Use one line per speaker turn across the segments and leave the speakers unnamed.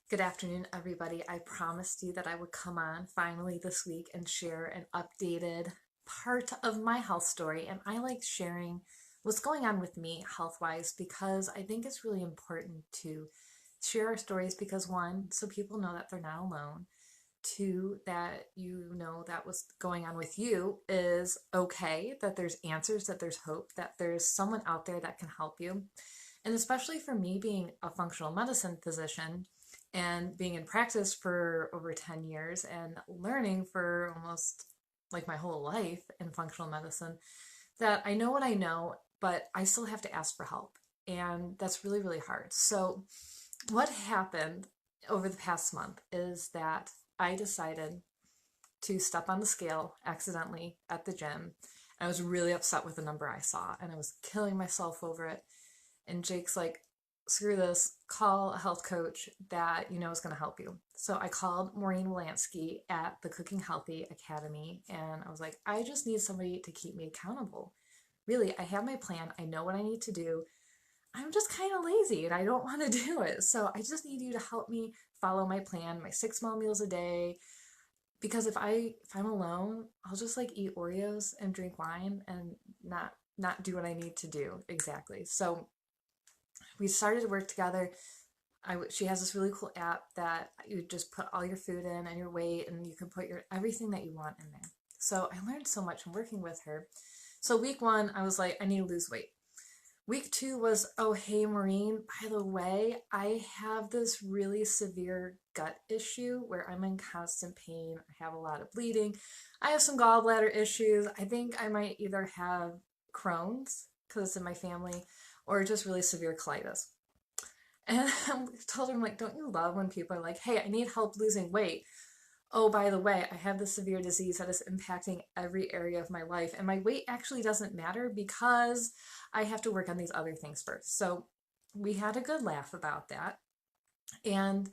Good afternoon, everybody. I promised you that I would come on finally this week and share an updated part of my health story. And I like sharing what's going on with me health-wise because I think it's really important to share our stories because one, so people know that they're not alone. Two, that you know that what's going on with you is okay, that there's answers, that there's hope, that there's someone out there that can help you. And especially for me being a functional medicine physician and being in practice for over 10 years and learning for almost like my whole life in functional medicine, that I know what I know, but I still have to ask for help. And that's really, really hard. So, what happened over the past month is that I decided to step on the scale accidentally at the gym. I was really upset with the number I saw and I was killing myself over it. And Jake's like, screw this, call a health coach that you know is going to help you. So I called Maureen Wolanski at the Cooking Healthy Academy and I was like, I just need somebody to keep me accountable. Really, I have my plan. I know what I need to do. I'm just kind of lazy and I don't want to do it. So I just need you to help me follow my plan, my 6 small meals a day. Because if I'm alone, I'll just like eat Oreos and drink wine and not do what I need to do exactly. So we started to work together. She has this really cool app that you just put all your food in and your weight, and you can put your everything that you want in there. So I learned so much from working with her. So week one, I was like, I need to lose weight. Week two was, oh, hey, Maureen, by the way, I have this really severe gut issue where I'm in constant pain. I have a lot of bleeding. I have some gallbladder issues. I think I might either have Crohn's because it's in my family or just really severe colitis. And I told her, I'm like, don't you love when people are like, hey, I need help losing weight? Oh, by the way, I have this severe disease that is impacting every area of my life. And my weight actually doesn't matter because I have to work on these other things first. So we had a good laugh about that. And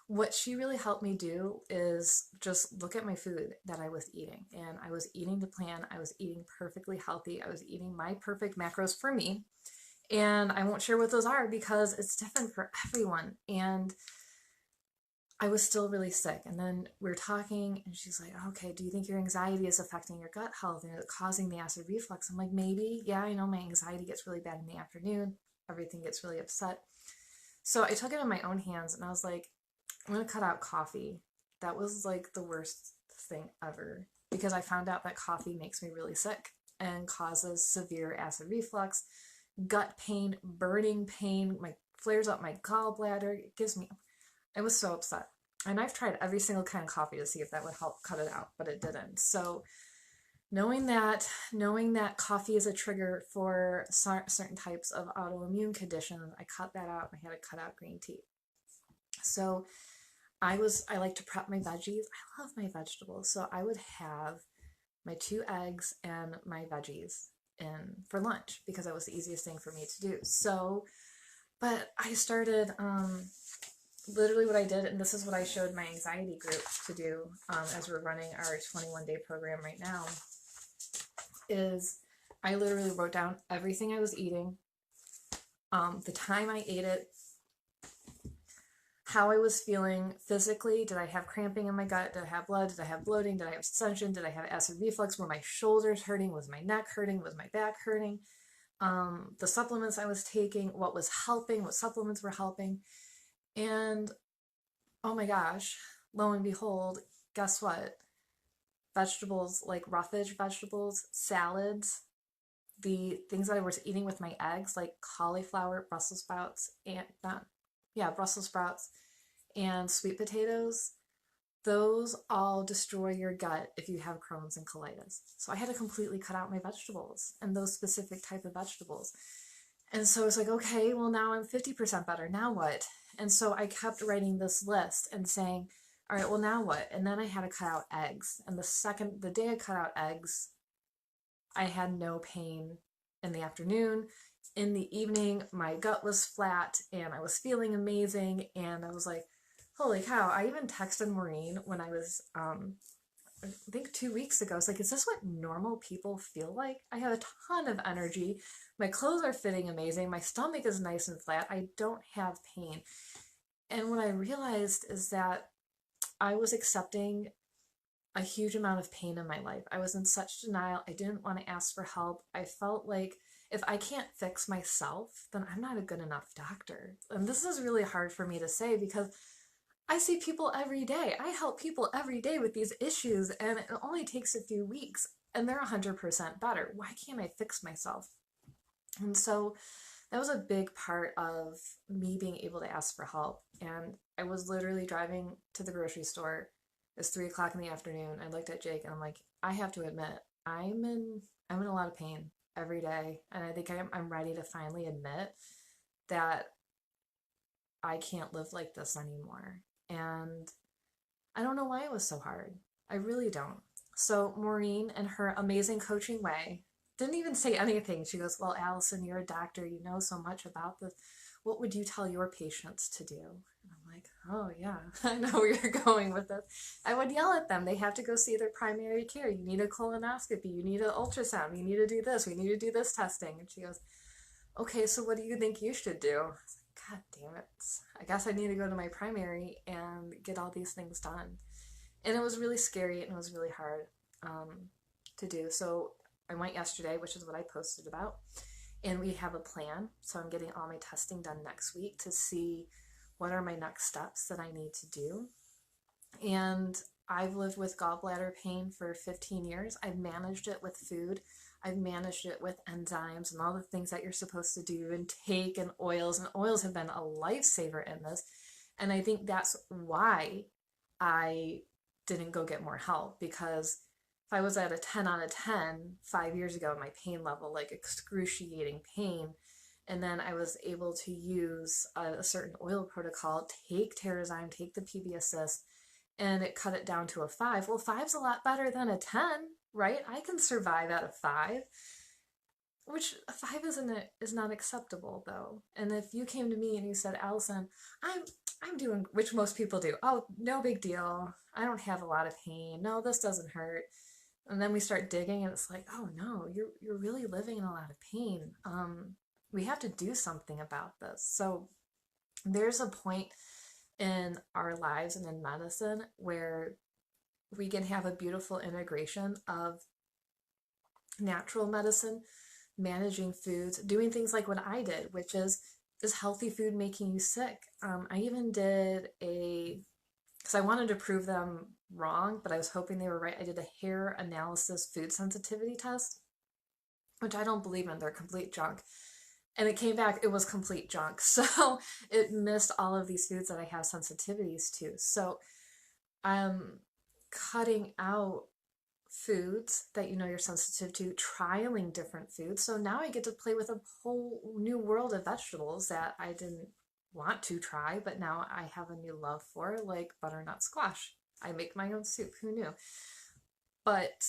what she really helped me do is just look at my food that I was eating. And I was eating the plan. I was eating perfectly healthy. I was eating my perfect macros for me. And I won't share what those are because it's different for everyone. And I was still really sick. And then we were talking, and she's like, okay, do you think your anxiety is affecting your gut health and causing the acid reflux? I'm like, maybe. Yeah, I know my anxiety gets really bad in the afternoon. Everything gets really upset. So I took it in my own hands and I was like, I'm going to cut out coffee. That was like the worst thing ever because I found out that coffee makes me really sick and causes severe acid reflux, gut pain, burning pain, my flares up my gallbladder. It gives me, I was so upset. And I've tried every single kind of coffee to see if that would help cut it out, but it didn't. So knowing that coffee is a trigger for certain types of autoimmune conditions, I cut that out. I had to cut out green tea. So I like to prep my veggies. I love my vegetables. So I would have my 2 eggs and my veggies in for lunch because that was the easiest thing for me to do. So, but I started literally what I did, and this is what I showed my anxiety group to do as we're running our 21-day program right now, is I literally wrote down everything I was eating, the time I ate it, how I was feeling physically. Did I have cramping in my gut? Did I have blood? Did I have bloating? Did I have distension? Did I have acid reflux? Were my shoulders hurting? Was my neck hurting? Was my back hurting? The supplements I was taking, what was helping, what supplements were helping. And oh my gosh, lo and behold, guess what? Vegetables like roughage vegetables, salads, the things that I was eating with my eggs, like cauliflower, Brussels sprouts, and not, yeah, Brussels sprouts and sweet potatoes, those all destroy your gut if you have Crohn's and colitis. So I had to completely cut out my vegetables and those specific type of vegetables. And so it's like, okay, well now I'm 50% better. Now what? And so I kept writing this list and saying, all right, well now what? And then I had to cut out eggs. And the day I cut out eggs, I had no pain in the afternoon. In the evening, my gut was flat and I was feeling amazing. And I was like, holy cow. I even texted Maureen when I was, I think 2 weeks ago. It's like, is this what normal people feel like? I have a ton of energy. My clothes are fitting amazing. My stomach is nice and flat. I don't have pain. And what I realized is that I was accepting a huge amount of pain in my life. I was in such denial. I didn't want to ask for help. I felt like if I can't fix myself, then I'm not a good enough doctor. And this is really hard for me to say because I see people every day. I help people every day with these issues, and it only takes a few weeks and they're 100% better. Why can't I fix myself? And so that was a big part of me being able to ask for help. And I was literally driving to the grocery store. It's 3 o'clock in the afternoon. I looked at Jake and I'm like, I have to admit, I'm in a lot of pain every day. And I think I'm ready to finally admit that I can't live like this anymore. And I don't know why it was so hard. I really don't. So Maureen, in her amazing coaching way, didn't even say anything. She goes, well, Allison, you're a doctor. You know so much about this. What would you tell your patients to do? And I'm like, oh, yeah, I know where you're going with this. I would yell at them. They have to go see their primary care. You need a colonoscopy. You need an ultrasound. You need to do this. We need to do this testing. And she goes, okay, so what do you think you should do? I was like, God damn it. I guess I need to go to my primary and get all these things done. And it was really scary and it was really hard to do. So I went yesterday, which is what I posted about, and we have a plan. So I'm getting all my testing done next week to see what are my next steps that I need to do. And I've lived with gallbladder pain for 15 years. I've managed it with food. I've managed it with enzymes and all the things that you're supposed to do and take, and oils have been a lifesaver in this. And I think that's why I didn't go get more help, because if I was at a 10 out of 10 5 years ago, my pain level, like excruciating pain, and then I was able to use a certain oil protocol, take Terrazyme, take the PB Assist, and it cut it down to a 5. Well, five's a lot better than a 10, right? I can survive at a 5, which a 5 is not acceptable though. And if you came to me and you said, Allison, I'm doing, which most people do, oh, no big deal. I don't have a lot of pain. No, this doesn't hurt. And then we start digging and it's like, oh no, you're really living in a lot of pain. We have to do something about this. So there's a point in our lives and in medicine where we can have a beautiful integration of natural medicine, managing foods, doing things like what I did, which is healthy food making you sick? I even did because I wanted to prove them wrong, but I was hoping they were right. I did a hair analysis food sensitivity test, which I don't believe in. They're complete junk. And it came back, it was complete junk. So it missed all of these foods that I have sensitivities to. So I'm cutting out foods that you know you're sensitive to, trialing different foods. So now I get to play with a whole new world of vegetables that I didn't want to try, but now I have a new love for, like butternut squash. I make my own soup, who knew? But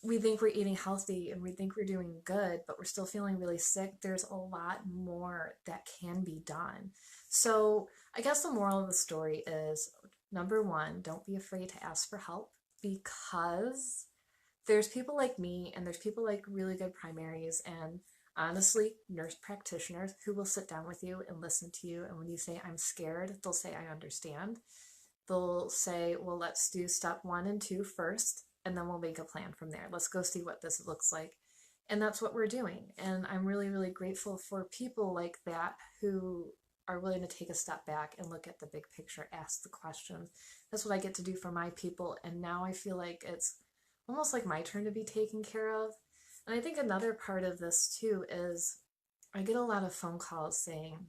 we think we're eating healthy and we think we're doing good, but we're still feeling really sick. There's a lot more that can be done. So I guess the moral of the story is, number one, don't be afraid to ask for help, because there's people like me and there's people like really good primaries and honestly nurse practitioners who will sit down with you and listen to you. And when you say, I'm scared, they'll say, I understand. They'll say, well, let's do step 1 and 2 first, and then we'll make a plan from there. Let's go see what this looks like. And that's what we're doing. And I'm really, really grateful for people like that who are willing to take a step back and look at the big picture, ask the questions. That's what I get to do for my people. And now I feel like it's almost like my turn to be taken care of. And I think another part of this too is I get a lot of phone calls saying,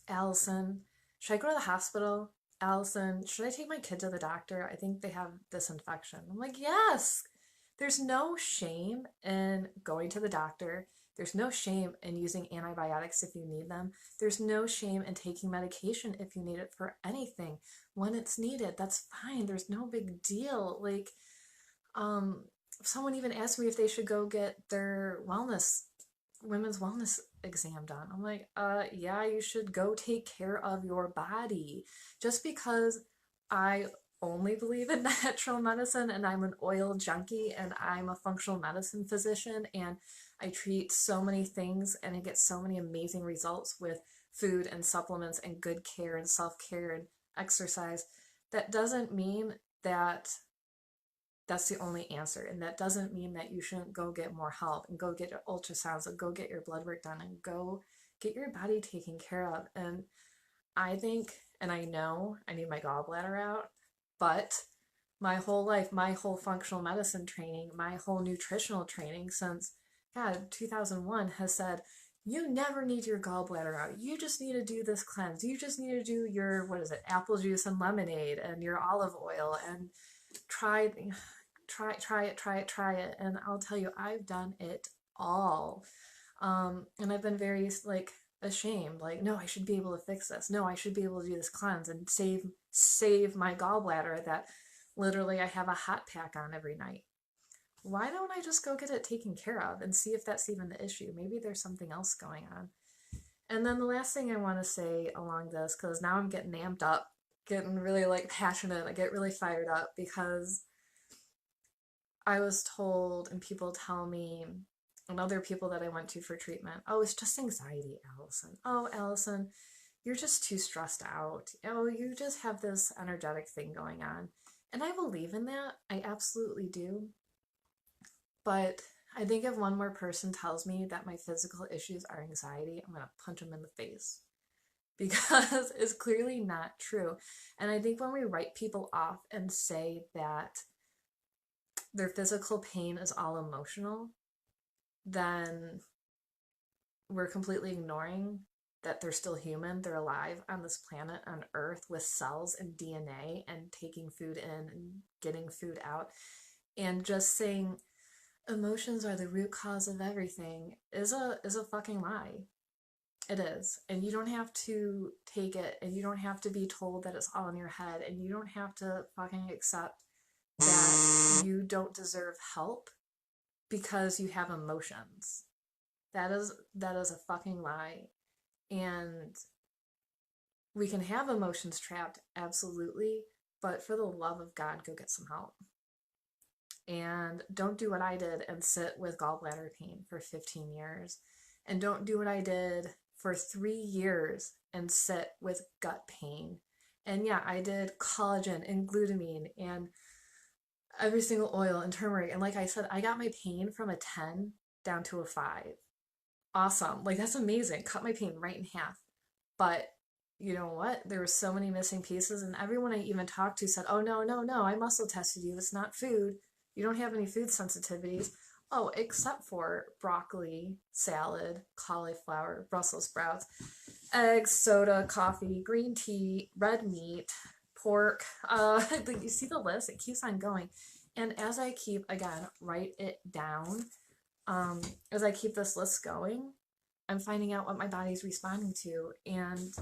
Allison, should I go to the hospital? Allison, should I take my kid to the doctor? I think they have this infection. I'm like, yes. There's no shame in going to the doctor. There's no shame in using antibiotics if you need them. There's no shame in taking medication if you need it for anything. When it's needed, that's fine. There's no big deal. Like, someone even asked me if they should go get their women's wellness exam done. I'm like, yeah, you should go take care of your body. Just because I only believe in natural medicine and I'm an oil junkie and I'm a functional medicine physician and I treat so many things and I get so many amazing results with food and supplements and good care and self-care and exercise. That doesn't mean that that's the only answer. And that doesn't mean that you shouldn't go get more help and go get your ultrasounds and go get your blood work done and go get your body taken care of. And I think, and I know I need my gallbladder out, but my whole life, my whole functional medicine training, my whole nutritional training since, God, 2001 has said, you never need your gallbladder out. You just need to do this cleanse. You just need to do your, what is it, apple juice and lemonade and your olive oil and try, try it. And I'll tell you, I've done it all. And I've been very like ashamed, like, no, I should be able to fix this. No, I should be able to do this cleanse and save my gallbladder that literally I have a hot pack on every night. Why don't I just go get it taken care of and see if that's even the issue? Maybe there's something else going on. And then the last thing I want to say along this, because now I'm getting amped up, getting really like passionate, I get really fired up because I was told, and people tell me, and other people that I went to for treatment, oh, it's just anxiety, Allison. Oh, Allison, you're just too stressed out. Oh, you just have this energetic thing going on. And I believe in that. I absolutely do. But I think if one more person tells me that my physical issues are anxiety, I'm going to punch them in the face because it's clearly not true. And I think when we write people off and say that their physical pain is all emotional, then we're completely ignoring that they're still human, they're alive on this planet on Earth with cells and DNA and taking food in and getting food out. And just saying emotions are the root cause of everything is a fucking lie. It is. And you don't have to take it, and you don't have to be told that it's all in your head, and you don't have to fucking accept that you don't deserve help because you have emotions. That is a fucking lie. And we can have emotions trapped, absolutely, but for the love of God, go get some help. And don't do what I did and sit with gallbladder pain for 15 years. And don't do what I did for 3 years and sit with gut pain. And yeah, I did collagen and glutamine and every single oil and turmeric. And like I said, I got my pain from a 10 down to a 5. Awesome. Like, that's amazing. Cut my pain right in half. But you know what? There were so many missing pieces, and everyone I even talked to said, oh, no, no, no, I muscle tested you. It's not food. You don't have any food sensitivities. Oh, except for broccoli, salad, cauliflower, Brussels sprouts, eggs, soda, coffee, green tea, red meat, pork. You see the list? It keeps on going. And as I keep, again, write it down, as I keep this list going, I'm finding out what my body's responding to. And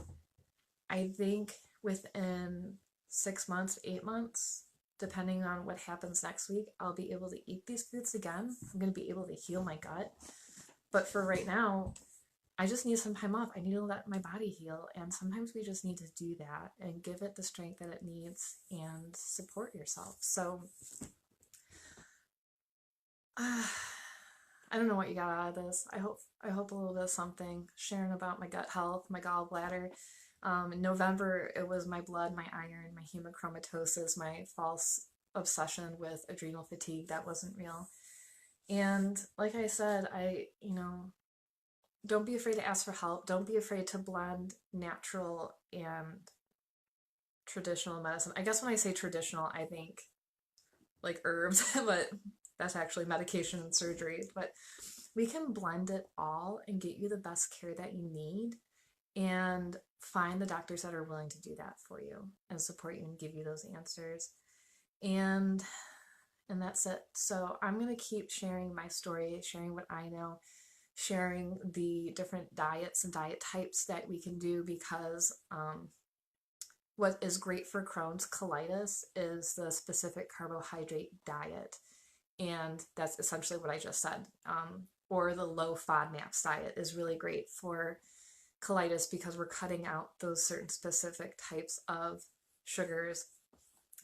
I think within 6 months, 8 months, depending on what happens next week, I'll be able to eat these foods again. I'm going to be able to heal my gut. But for right now, I just need some time off. I need to let my body heal. And sometimes we just need to do that and give it the strength that it needs and support yourself. So, I don't know what you got out of this. I hope a little bit of something. Sharing about my gut health, my gallbladder. In November, it was my blood, my iron, my hemochromatosis, my false obsession with adrenal fatigue that wasn't real. And like I said, don't be afraid to ask for help. Don't be afraid to blend natural and traditional medicine. I guess when I say traditional, I think like herbs, but that's actually medication and surgery. But we can blend it all and get you the best care that you need, and find the doctors that are willing to do that for you and support you and give you those answers. And that's it. So I'm going to keep sharing my story, sharing what I know, sharing the different diets and diet types that we can do, because what is great for Crohn's colitis is the specific carbohydrate diet. And that's essentially what I just said. Or the low FODMAPs diet is really great for colitis because we're cutting out those certain specific types of sugars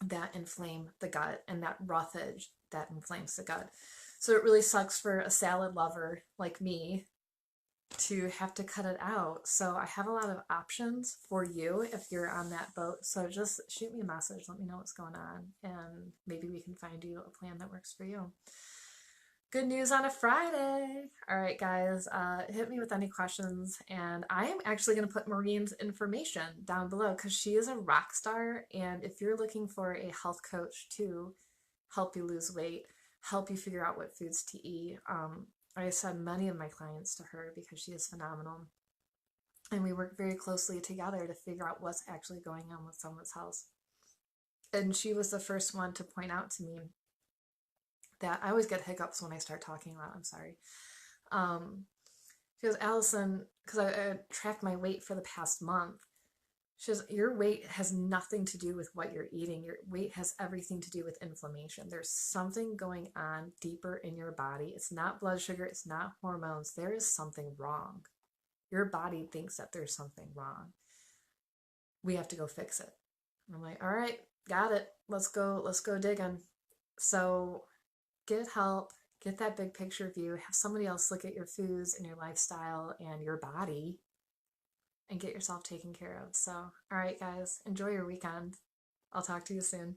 that inflame the gut and that roughage that inflames the gut. So it really sucks for a salad lover like me to have to cut it out. So I have a lot of options for you if you're on that boat. So just shoot me a message, let me know what's going on, and maybe we can find you a plan that works for you. Good news on a Friday. All right, guys, hit me with any questions. And I am actually going to put Maureen's information down below because she is a rock star. And if you're looking for a health coach to help you lose weight, help you figure out what foods to eat, I send many of my clients to her because she is phenomenal. And we work very closely together to figure out what's actually going on with someone's health. And she was the first one to point out to me that I always get hiccups when I start talking about, I'm sorry. She goes, Allison, because I tracked my weight for the past month. She goes, your weight has nothing to do with what you're eating. Your weight has everything to do with inflammation. There's something going on deeper in your body. It's not blood sugar. It's not hormones. There is something wrong. Your body thinks that there's something wrong. We have to go fix it. I'm like, all right, got it. Let's go digging. So get help, get that big picture view, have somebody else look at your foods and your lifestyle and your body and get yourself taken care of. So, all right, guys, enjoy your weekend. I'll talk to you soon.